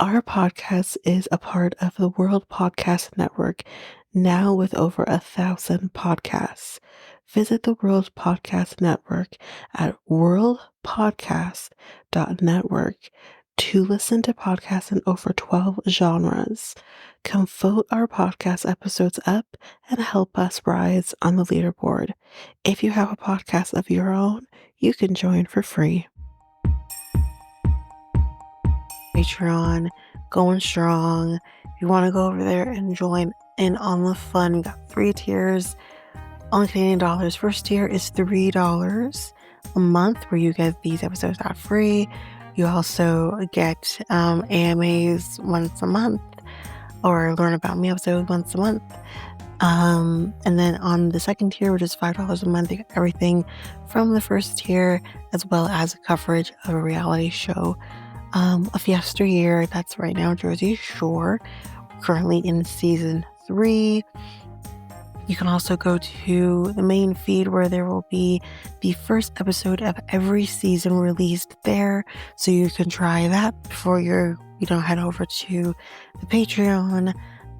Our podcast is a part of the World Podcast Network, now with over 1,000 podcasts. Visit the World Podcast Network at worldpodcast.network to listen to podcasts in over 12 genres. Come vote our podcast episodes up and help us rise on the leaderboard. If you have a podcast of your own, you can join for free. Patreon, going strong. If you want to go over there and join in on the fun, we got 3 tiers on Canadian dollars. First tier is $3 a month, where you get these episodes ad free. You also get AMAs once a month, or Learn About Me episode once a month. And then on the second tier, which is $5 a month, you get everything from the first tier, as well as coverage of a reality show of yesteryear. That's right now Jersey Shore, currently in season 3. You can also go to the main feed, where there will be the first episode of every season released there, so you can try that before you head over to the Patreon.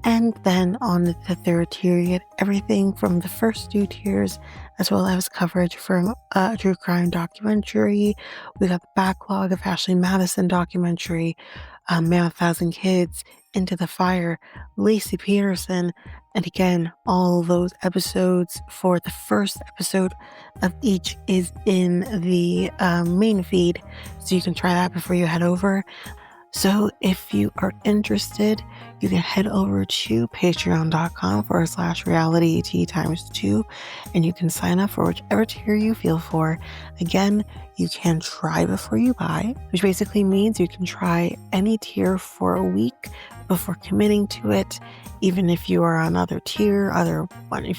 And then on the third tier, you get everything from the first 2 tiers, as well as coverage from a true crime documentary. We got the backlog of Ashley Madison documentary, Man of 1,000 Kids, Into the Fire, Lacey Peterson, and again, all those episodes for the first episode of each is in the main feed, so you can try that before you head over. So if you are interested, you can head over to patreon.com/realityt times 2, and you can sign up for whichever tier you feel for. Again, you can try before you buy, which basically means you can try any tier for a week before committing to it. Even if you are on if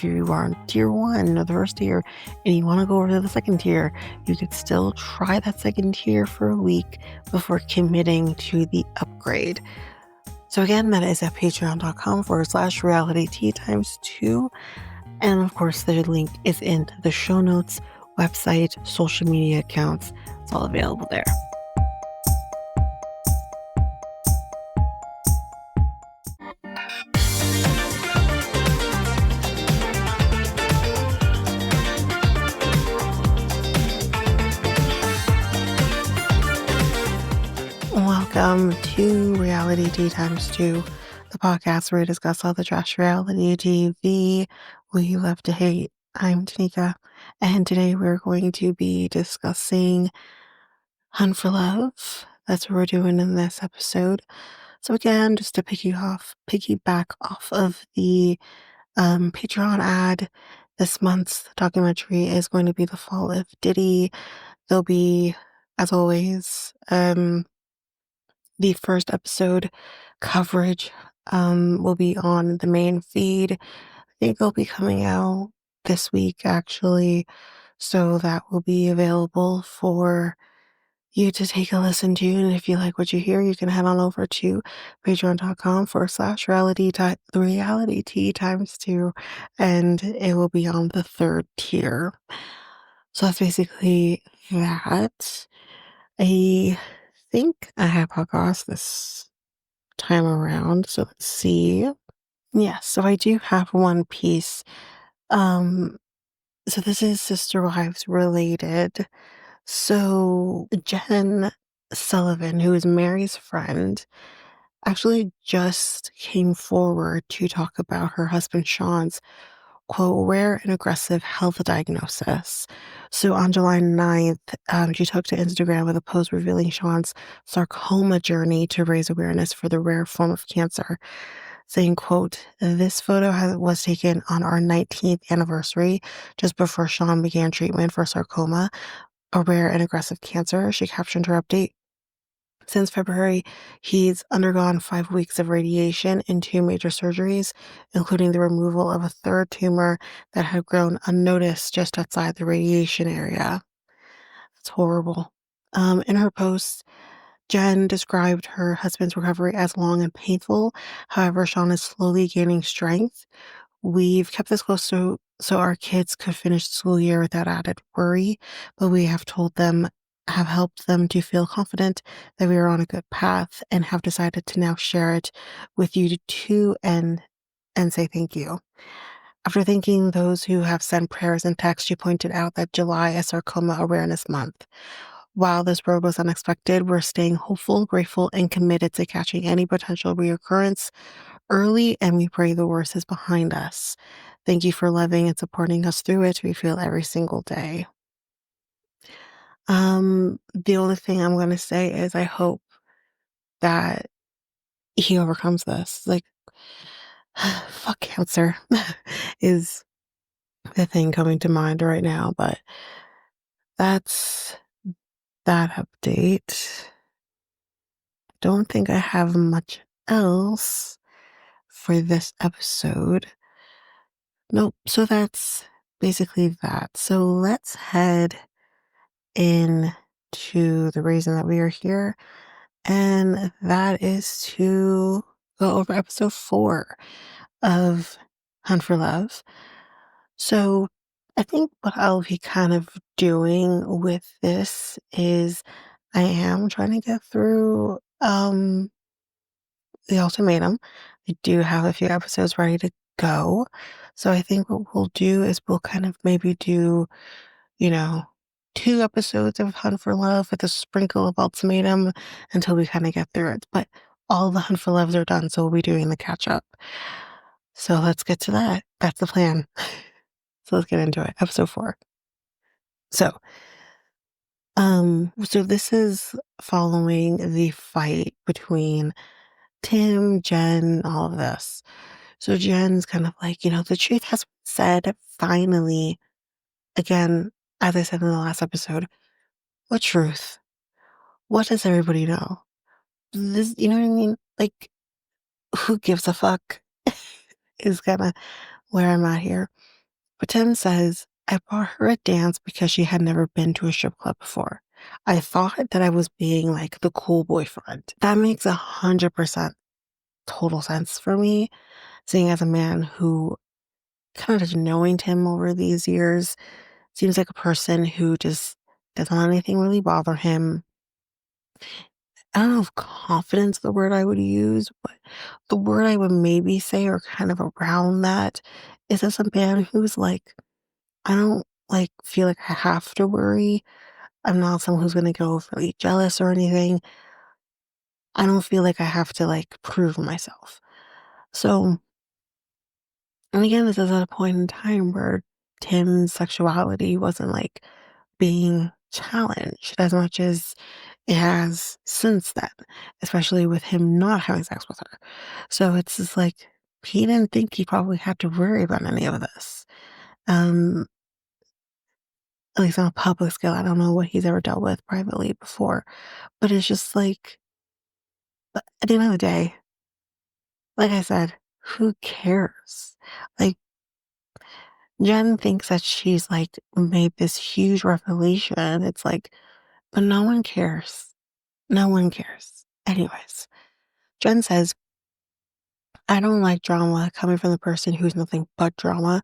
you are on tier 1 or the first tier and you want to go over to the second tier, you could still try that second tier for a week before committing to the upgrade. So again, that is at patreon.com/realityt times 2. And of course, the link is in the show notes, website, social media accounts. It's all available there. Welcome to Reality Tea Times 2, the podcast where we discuss all the trash reality TV we love to hate. I'm Tanika, and today we're going to be discussing Hunt for Love. That's what we're doing in this episode. So again, just to piggyback off of the Patreon ad, this month's documentary is going to be The Fall of Diddy. There'll be, as always, the first episode coverage will be on the main feed. I think they'll be coming out this week, actually. So that will be available for you to take a listen to. And if you like what you hear, you can head on over to patreon.com/realityt times 2, and it will be on the third tier. So that's basically that. I think I have podcasts this time around, so let's see. Yeah, so I do have one piece. So this is Sister Wives related. So Jen Sullivan, who is Mary's friend, actually just came forward to talk about her husband Sean's, quote, rare and aggressive health diagnosis. So on July 9th, she took to Instagram with a post revealing Sean's sarcoma journey to raise awareness for the rare form of cancer, saying, quote, this photo was taken on our 19th anniversary, just before Sean began treatment for sarcoma, a rare and aggressive cancer. She captioned her update. Since February, he's undergone 5 weeks of radiation and 2 major surgeries, including the removal of a third tumor that had grown unnoticed just outside the radiation area. It's horrible. In her post, Jen described her husband's recovery as long and painful. However, Sean is slowly gaining strength. We've kept this close so our kids could finish the school year without added worry, but we have told them have helped them to feel confident that we are on a good path and have decided to now share it with you too and say thank you. After thanking those who have sent prayers and texts, you pointed out that July is Sarcoma Awareness Month. While this road was unexpected, we're staying hopeful, grateful, and committed to catching any potential reoccurrence early, and we pray the worst is behind us. Thank you for loving and supporting us through it. We feel every single day. The only thing I'm gonna say is I hope that he overcomes this. Like, fuck cancer is the thing coming to mind right now, but that's that update. Don't think I have much else for this episode. Nope. So that's basically that. So let's head into the reason that we are here, and that is to go over episode 4 of Hunt for Love. So I think what I'll be kind of doing with this is I am trying to get through the ultimatum. I do have a few episodes ready to go. So I think what we'll do is we'll kind of maybe do, you know, 2 episodes of Hunt for Love with a sprinkle of ultimatum until we kind of get through it. But all the Hunt for Loves are done, so we'll be doing the catch up. So let's get to that. That's the plan. So let's get into it. Episode 4. So, so this is following the fight between Tim, Jen, all of this. So Jen's kind of like, the truth has been said finally. Again, as I said in the last episode, what truth? What does everybody know? This, you know what I mean? Like, who gives a fuck is kind of where I'm at here. But Tim says, I bought her a dance because she had never been to a strip club before. I thought that I was being like the cool boyfriend. That makes 100% total sense for me, seeing as a man who kind of just knowing Tim over these years seems like a person who just doesn't let anything really bother him. I don't know if confidence is the word I would use, but the word I would maybe say or kind of around that is as a man who's like, I don't like feel like I have to worry. I'm not someone who's gonna get overly jealous or anything. I don't feel like I have to like prove myself. So, and again, this is at a point in time where Tim's sexuality wasn't like being challenged as much as it has since then, especially with him not having sex with her. So it's just like he didn't think he probably had to worry about any of this. Um, at least on a public scale, I don't know what he's ever dealt with privately before, but it's just like at the end of the day, like I said, who cares? Like Jen thinks that she's like made this huge revelation. It's like, but no one cares. No one cares. Anyways, Jen says, I don't like drama coming from the person who's nothing but drama.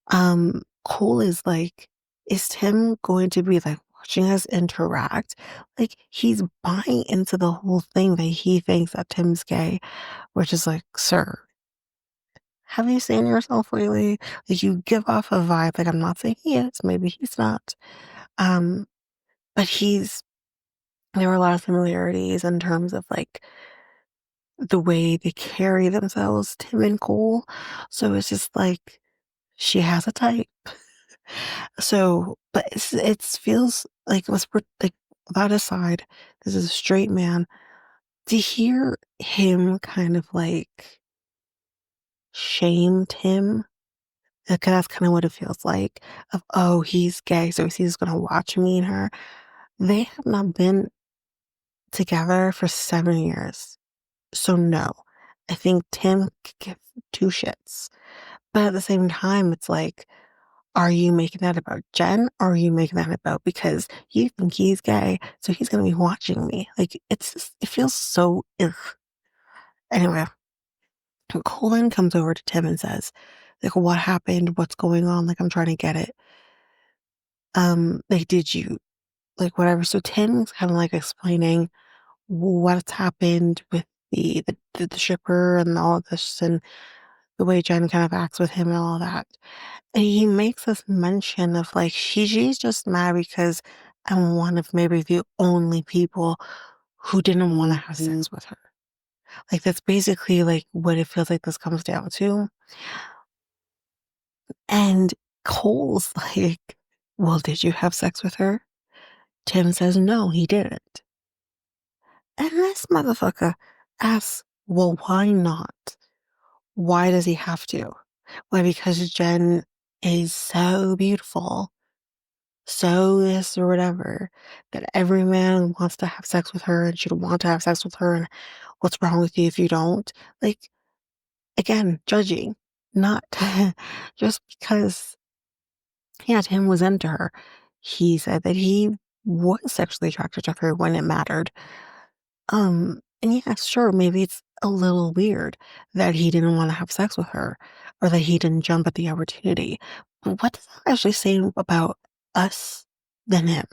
Cole is like, is Tim going to be like watching us interact? Like he's buying into the whole thing that he thinks that Tim's gay, which is like, sir, have you seen yourself lately? Like you give off a vibe. Like I'm not saying he is, maybe he's not. Um, but there were a lot of similarities in terms of like the way they carry themselves, Tim and Cole. So it's just like she has a type. So, but it feels like like that aside, this is a straight man. To hear him kind of like shamed him, like that's kind of what it feels like. Of oh, he's gay, so he's gonna watch me and her. They have not been together for 7 years, so no. I think Tim could give two shits. But at the same time, it's like, are you making that about Jen or are you making that about because you think he's gay, so he's gonna be watching me? Like it's just, it feels so ugh. Anyway, Colin comes over to Tim and says, like, what happened? What's going on? Like, I'm trying to get it. Like, did you? like whatever. So Tim's kind of like explaining what's happened with the shipper and all of this and the way Jen kind of acts with him and all that. And he makes this mention of like she's just mad because I'm one of maybe the only people who didn't want to have sex with her. Like that's basically like what it feels like this comes down to. And Cole's like, well, did you have sex with her? Tim says no, he didn't. And this motherfucker asks, well, why not? Why does he have to? Why, because Jen is so beautiful, so this or whatever, that every man wants to have sex with her and should want to have sex with her. And what's wrong with you if you don't? Like, again, judging, not just because, yeah, Tim was into her. He said that he was sexually attracted to her when it mattered. And yeah, sure, maybe it's a little weird that he didn't want to have sex with her or that he didn't jump at the opportunity. But what does that actually say about us than him?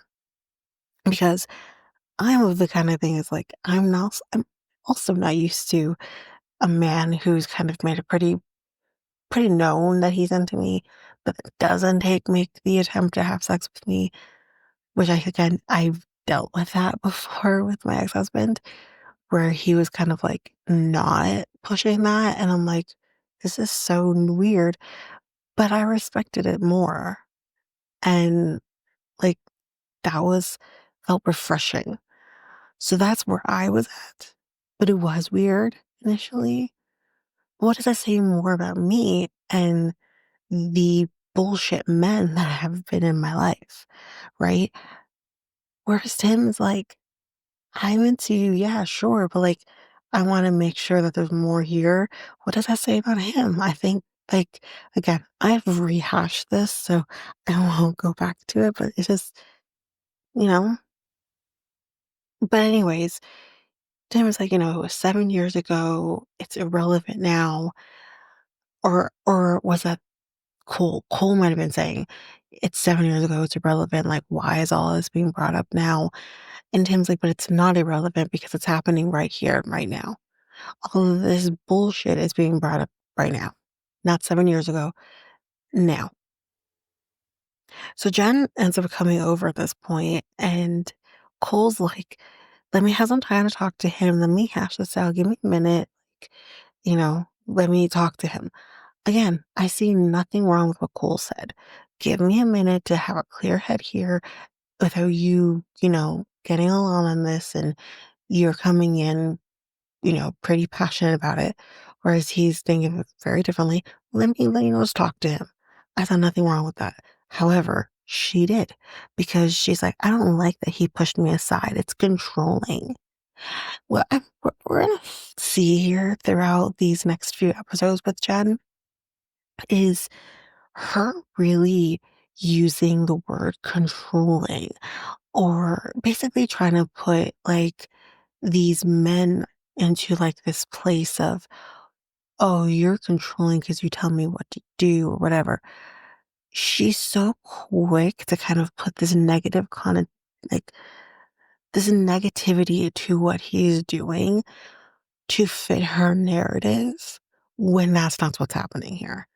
Because I'm of the kind of thing is like I'm also not used to a man who's kind of made it pretty known that he's into me, but doesn't make the attempt to have sex with me, which I've dealt with that before with my ex-husband where he was kind of like not pushing that. And I'm like, this is so weird. But I respected it more. And like that felt refreshing. So that's where I was at. But it was weird initially. What does that say more about me and the bullshit men that have been in my life? Right? Whereas Tim's like, I'm into you, yeah, sure, but like, I want to make sure that there's more here. What does that say about him? I think, like, again, I've rehashed this, so I won't go back to it, but it's just, you know. But, anyways, Tim was like, it was 7 years ago. It's irrelevant now. Or was that Cole? Cole might have been saying, it's 7 years ago. It's irrelevant. Like, why is all this being brought up now? And Tim's like, but it's not irrelevant because it's happening right here, right now. All of this bullshit is being brought up right now, not 7 years ago, now. So Jen ends up coming over at this point, and Cole's like, let me have some time to talk to him. Let me hash this out. Give me a minute. Like, let me talk to him. Again, I see nothing wrong with what Cole said. Give me a minute to have a clear head here without you, getting along on this and you're coming in pretty passionate about it, whereas he's thinking of it very differently. Let's talk to him. I saw nothing wrong with that. However, she did because she's like, I don't like that he pushed me aside. It's controlling. Well, we're going to see here throughout these next few episodes with Jen is her really using the word controlling or basically trying to put like these men into like this place of, oh, you're controlling because you tell me what to do or whatever. She's so quick to kind of put this negative like this negativity to what he's doing to fit her narrative when that's not what's happening here.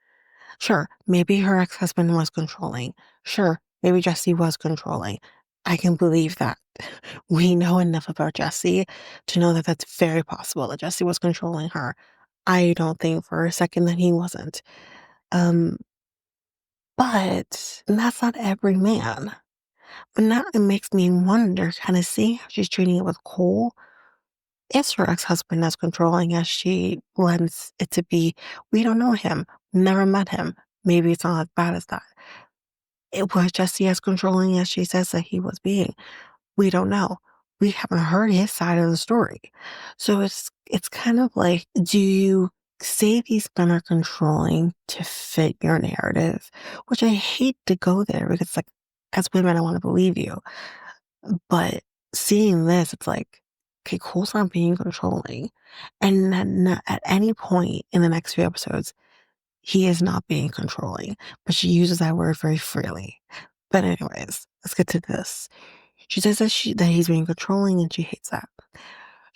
Sure, maybe her ex-husband was controlling. Sure, maybe Jesse was controlling. I can believe that. We know enough about Jesse to know that that's very possible that Jesse was controlling her. I don't think for a second that he wasn't. Um, but that's not every man. But now it makes me wonder, kind of see how she's treating it with Cole. Is her ex-husband as controlling as she lends it to be? We don't know him. Never met him. Maybe it's not as bad as that. It was Jesse as controlling as she says that he was being. We don't know. We haven't heard his side of the story. So it's kind of like, do you say these men are controlling to fit your narrative? Which I hate to go there because like as women, I want to believe you. But seeing this, it's like, okay, Cole's not being controlling. And not at any point in the next few episodes, he is not being controlling. But she uses that word very freely. But anyways, let's get to this. She says that he's being controlling and she hates that.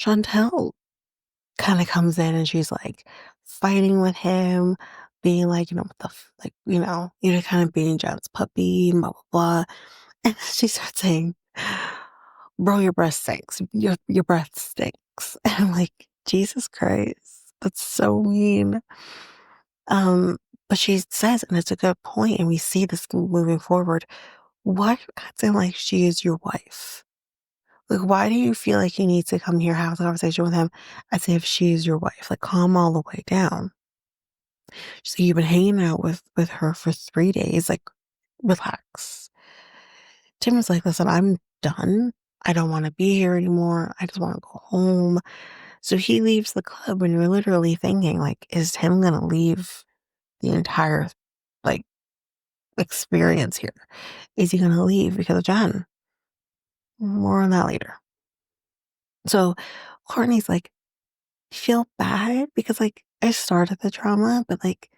Chantel kind of comes in and she's like fighting with him, being like, what the, like, you're kind of being Jen's puppy, blah, blah, blah. And she starts saying, bro, your breath stinks. Your breath stinks. And I'm like, Jesus Christ, that's so mean. Um, but she says, and it's a good point, and we see this moving forward. Why acting like she is your wife? Like, why do you feel like you need to come here, have a conversation with him as if she is your wife? Like, calm all the way down. So you've been hanging out with her for 3 days. Like, relax. Tim was like, listen, I'm done. I don't want to be here anymore. I just want to go home. So he leaves the club, and you're literally thinking, like, is Tim gonna leave the entire like experience here? Is he gonna leave because of Jen? More on that later. So Courtney's like, I feel bad because like I started the trauma, but like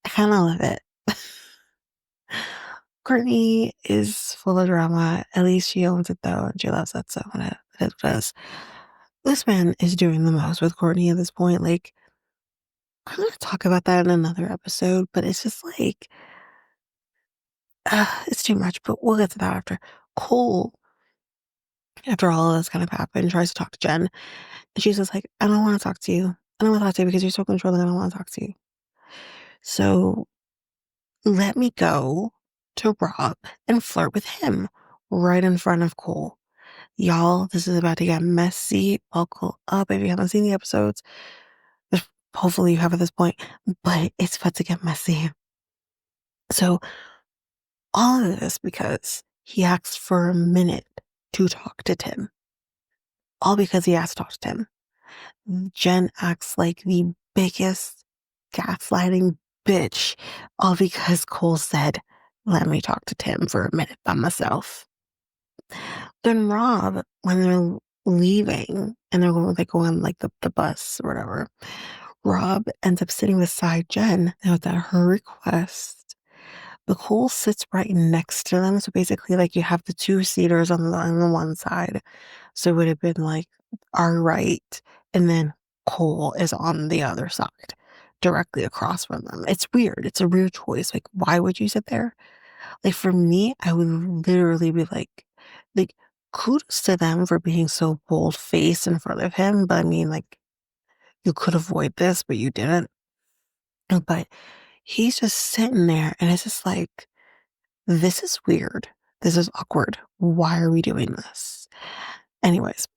I kind of love it. Courtney is full of drama. At least she owns it though, and she loves it. So it is what it is. Usman is doing the most with Courtney at this point. Like, I'm gonna talk about that in another episode, but it's just like, it's too much. But we'll get to that after. Cole, after all of this kind of happened, tries to talk to Jen, and she's just like, I don't want to talk to you. I don't want to talk to you because you're so controlling. I don't want to talk to you. So let me go to Rob and flirt with him right in front of Cole. Y'all, this is about to get messy. Buckle up if you haven't seen the episodes. Hopefully you have at this point, but it's about to get messy. So all of this because he asked for a minute to talk to Tim. All because he asked to talk to Tim. Jen acts like the biggest gaslighting bitch, all because Cole said, let me talk to Tim for a minute by myself. Then Rob, when they're leaving and they go on like the bus or whatever, Rob ends up sitting beside Jen. Now it's at her request. The Cole sits right next to them. So basically, like you have the two seaters on the one side. So it would have been like our right, and then Cole is on the other side, directly across from them. It's weird. It's a weird choice. Like, why would you sit there? Like for me, I would literally be like, kudos to them for being so bold faced in front of him. But I mean, like, you could avoid this, but you didn't. But he's just sitting there, and it's just like, this is weird. This is awkward. Why are we doing this? Anyways,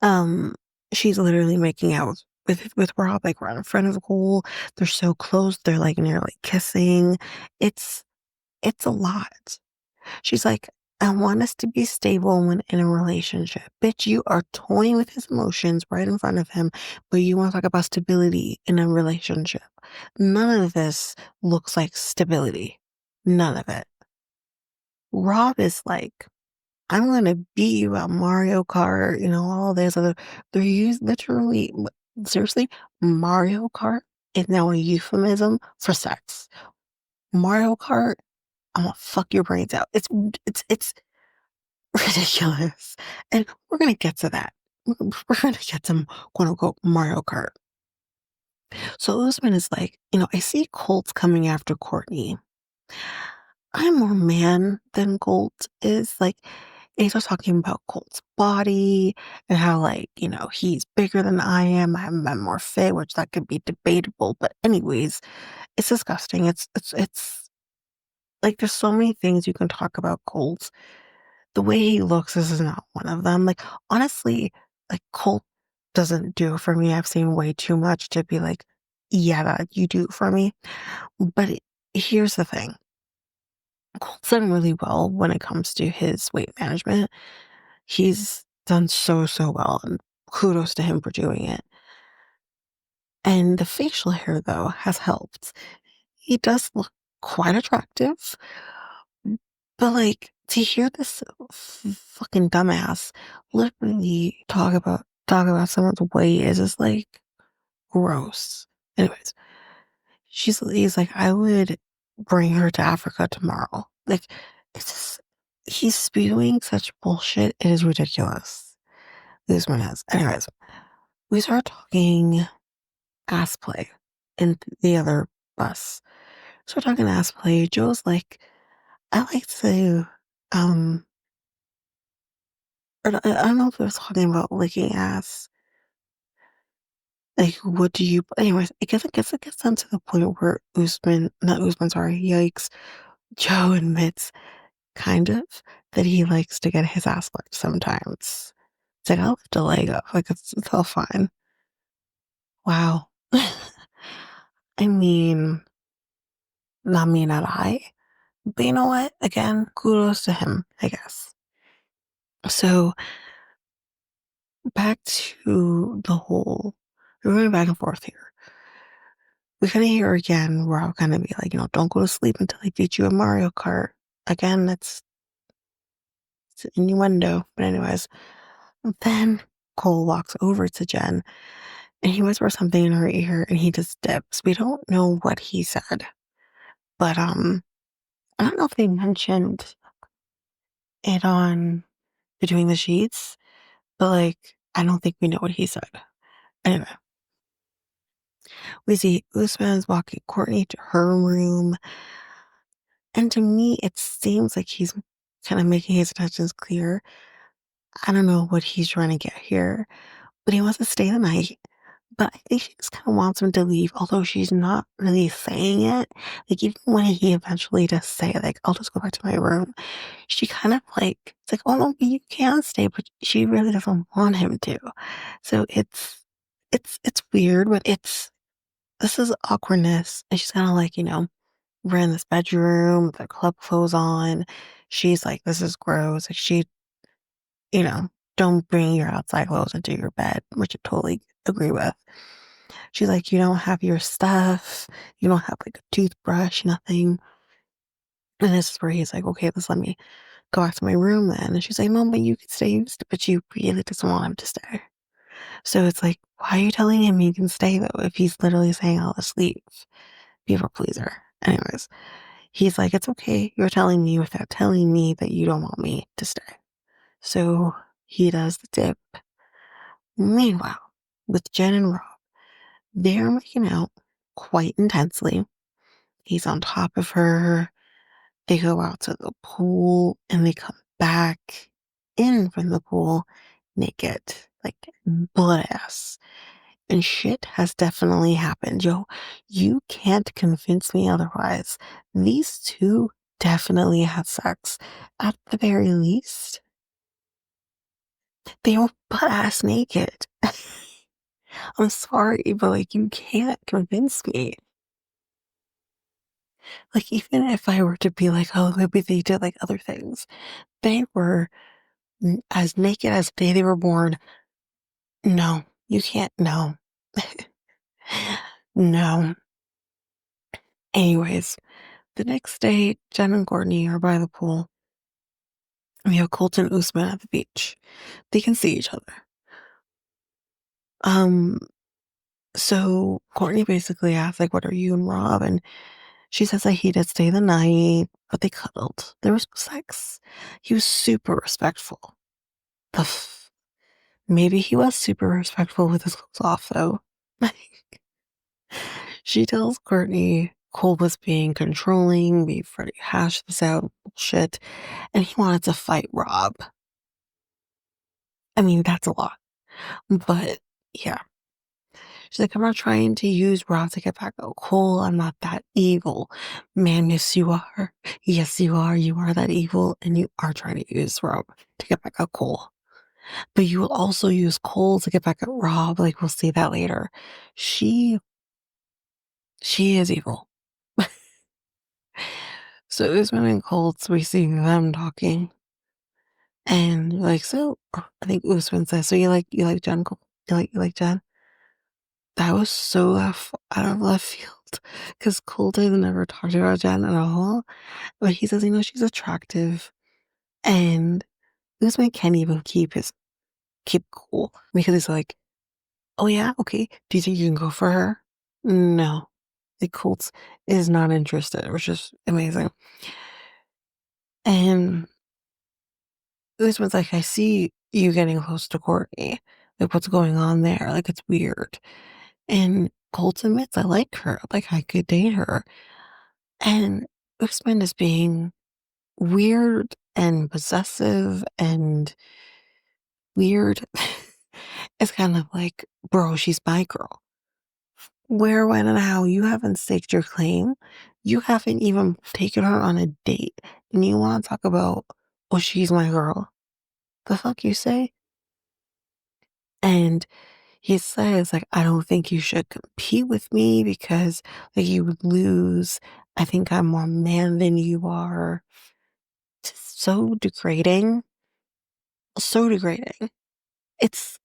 um, she's literally making out with Rob, like right in front of Cole. They're so close. They're like nearly kissing. It's it's a lot. She's like, I want us to be stable when in a relationship. Bitch, you are toying with his emotions right in front of him, but you want to talk about stability in a relationship. None of this looks like stability. None of it. Rob is like, I'm gonna beat you at Mario Kart, all this other. They're used literally, seriously, Mario Kart is now a euphemism for sex. Mario Kart, I'm gonna fuck your brains out. It's ridiculous. And we're gonna get to that. We're gonna get to quote unquote Mario Kart. So Usman is like, I see Colt's coming after Courtney. I'm more man than Colt is. Like, and he starts talking about Colt's body and how, like, he's bigger than I am. I'm more fit, which that could be debatable. But anyways, it's disgusting. It's like there's so many things you can talk about Colt. The way he looks, this is not one of them. Like, honestly, like Colt doesn't do it for me. I've seen way too much to be like, yeah, that you do it for me. But here's the thing. Colt's done really well when it comes to his weight management. He's done so, so well, and kudos to him for doing it. And the facial hair, though, has helped. He does look quite attractive, but like to hear this fucking dumbass literally talk about someone's weight is just like gross. Anyways, he's like, I would bring her to Africa tomorrow. Like, it's just He's spewing such bullshit. It is ridiculous. Usman has. Anyways, we start talking ass play in the other bus. So we're talking ass play. Joe's like, I like to, um, I don't know if they're talking about licking ass. Like, what do you, anyways, it gets down to the point where not Usman, sorry, yikes, Joe admits kind of that he likes to get his ass licked sometimes. It's like, I'll lift a leg up. Like, it's all fine. Wow. I mean, not me, not I. But you know what? Again, kudos to him, I guess. So back to the whole, we're going back and forth here. We kind of hear again where I'll kind of be like, don't go to sleep until I teach you a Mario Kart. Again, it's an innuendo. But anyways, then Cole walks over to Jen and he whispers something in her ear and he just dips. We don't know what he said, but I don't know if they mentioned it on Between the Sheets, but like I don't think we know what he said. Anyway, we see Usman's walking Courtney to her room, and to me, it seems like he's kind of making his intentions clear. I don't know what he's trying to get here, but he wants to stay the night. But I think she just kind of wants him to leave, although she's not really saying it. Like, even when he eventually does say, like, I'll just go back to my room, she kind of like, it's like, oh, no, you can stay, but she really doesn't want him to. So it's weird, but this is awkwardness. And she's kind of like, we're in this bedroom with our club clothes on. She's like, this is gross. Like, you know, don't bring your outside clothes into your bed, which I totally agree with. She's like, you don't have your stuff. You don't have like a toothbrush, nothing. And this is where he's like, okay, let's let me go back to my room then. And she's like, no, but you can stay. But she really doesn't want him to stay. So it's like, why are you telling him he can stay though if he's literally saying I'll just leave? People pleaser. Anyways, he's like, it's okay. You're telling me without telling me that you don't want me to stay. So he does the dip. Meanwhile, with Jen and Rob, they're making out quite intensely. He's on top of her. They go out to the pool and they come back in from the pool naked, like butt ass. And shit has definitely happened. Yo, you can't convince me otherwise. These two definitely had sex. At the very least, they were butt ass naked. I'm sorry, but like, you can't convince me. Like, even if I were to be like, oh, maybe they did like other things, they were as naked as the day they were born. No, you can't. No. No. Anyways, the next day, Jen and Courtney are by the pool. We have Colt and Usman at the beach. They can see each other. Um, so Courtney basically asks, like, what are you and Rob? And she says that he did stay the night, but they cuddled. There was sex. He was super respectful. The Maybe he was super respectful with his clothes off, though. She tells Courtney Cole was being controlling, we've already hashed this out, bullshit, and he wanted to fight Rob. I mean, that's a lot. But yeah. She's like, I'm not trying to use Rob to get back at Cole. I'm not that evil. Man, yes, you are. Yes, you are. You are that evil, and you are trying to use Rob to get back at Cole. But you will also use Cole to get back at Rob. Like, we'll see that later. She she is evil. So Usman and Colts, we see them talking. And like, so I think Usman says, so you like Jen Cole? You like Jen? That was so out of left field. Because Colt has never talked about Jen at all. But he says, she's attractive. And Usman can't even keep cool. Because he's like, oh yeah, okay. Do you think you can go for her? No. The Colts is not interested, which is amazing. And Usman's like, I see you getting close to Courtney. Like, what's going on there? Like, it's weird. And Colt admits, I like her. Like, I could date her. And Usman is being weird and possessive and weird. It's kind of like, bro, she's my girl. Where, when, and how you haven't staked your claim. You haven't even taken her on a date. And you want to talk about, oh, she's my girl. The fuck you say? And he says, like, I don't think you should compete with me because, like, you would lose. I think I'm more man than you are. It's so degrading. So degrading. It's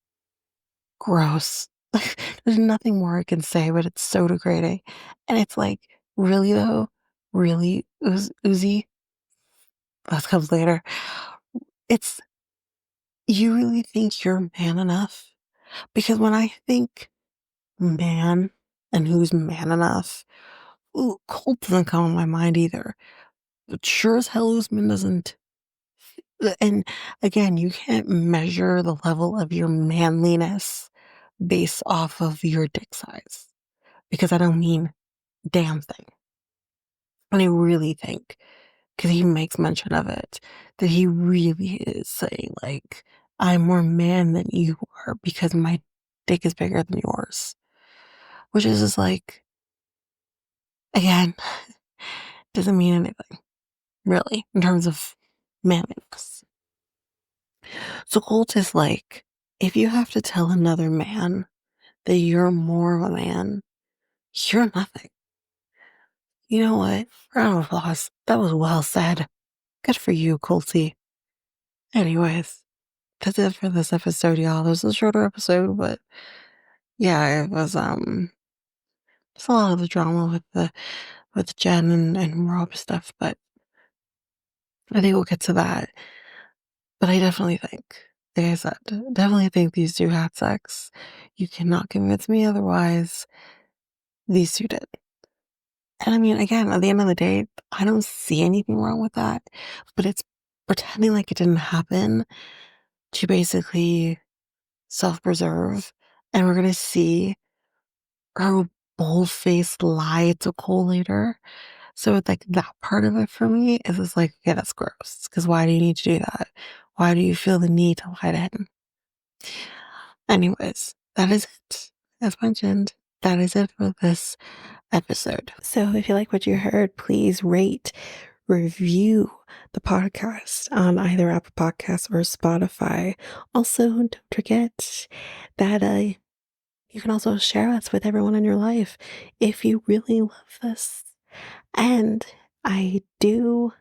gross. Like, there's nothing more I can say, but it's so degrading. And it's like, really though? Really, Uzi? That comes later. It's, you really think you're man enough? Because when I think man and who's man enough, ooh, Colt doesn't come on my mind either. But sure as hell Usman doesn't. And again, you can't measure the level of your manliness based off of your dick size. Because I don't mean damn thing. And I really think, because he makes mention of it, that he really is saying, like, I'm more man than you are because my dick is bigger than yours. Which is just like, again, doesn't mean anything, really, in terms of manliness. So Colt is like, if you have to tell another man that you're more of a man, you're nothing. You know what? Round of applause. That was well said. Good for you, Colty. Anyways, that's it for this episode, y'all. It was a shorter episode, but yeah, it was it's a lot of the drama with Jen and Rob stuff, but I think we'll get to that. But I definitely think, like I said, definitely think these two had sex. You cannot convince me otherwise. These two did. And I mean, again, at the end of the day, I don't see anything wrong with that. But it's pretending like it didn't happen to basically self-preserve. And we're gonna see her bold-faced lie to Cole later. So it's like that part of it for me is just like, yeah, that's gross. Because why do you need to do that? Why do you feel the need to lie to him? Anyways, that is it. As mentioned, that is it for this episode. So if you like what you heard, please rate, review the podcast on either Apple Podcasts or Spotify. Also, don't forget that you can also share us with everyone in your life if you really love this. And I do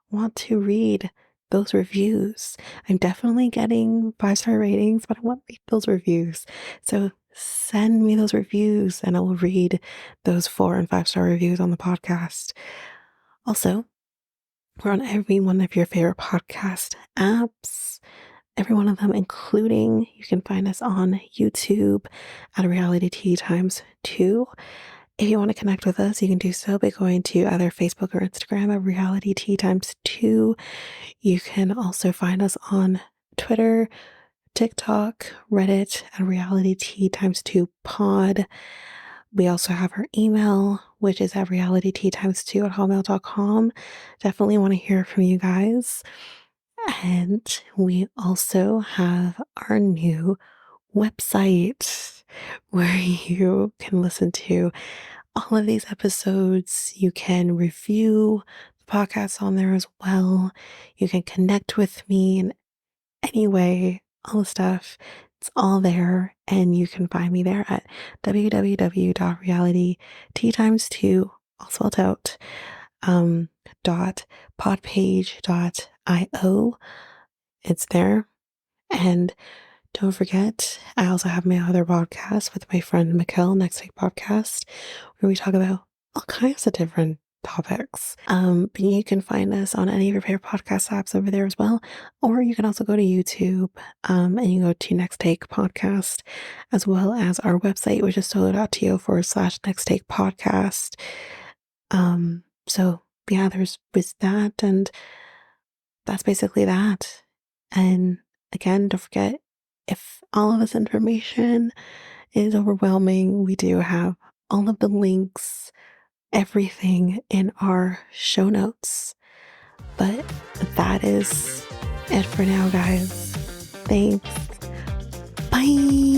want to read those reviews. I'm definitely getting 5-star ratings, but I want to read those reviews. So send me those reviews and I will read those 4 and 5-star reviews on the podcast. Also, we're on every one of your favorite podcast apps. Every one of them, including you can find us on YouTube at Reality Tea Times 2. If you want to connect with us, you can do so by going to either Facebook or Instagram at Reality Tea Times 2. You can also find us on Twitter, TikTok, Reddit at Reality Tea Times 2 Pod. We also have our email, which is at realityteatimes2 at hotmail.com. Definitely want to hear from you guys. And we also have our new website where you can listen to all of these episodes. You can review the podcast on there as well. You can connect with me in any way, all the stuff. It's all there. And you can find me there at www.realityteatimes2, all spelled out, .podpage.io. It's there. And don't forget, I also have my other podcast with my friend Mikkel, Next Week Podcast, where we talk about all kinds of different topics. But you can find us on any of your favorite podcast apps over there as well. Or you can also go to YouTube and you go to Next Take Podcast, as well as our website, which is solo.to/Next Take Podcast. So yeah, there's that, and that's basically that. And again, don't forget, if all of this information is overwhelming, we do have all of the links, everything in our show notes. But that is it for now, guys. Thanks. Bye.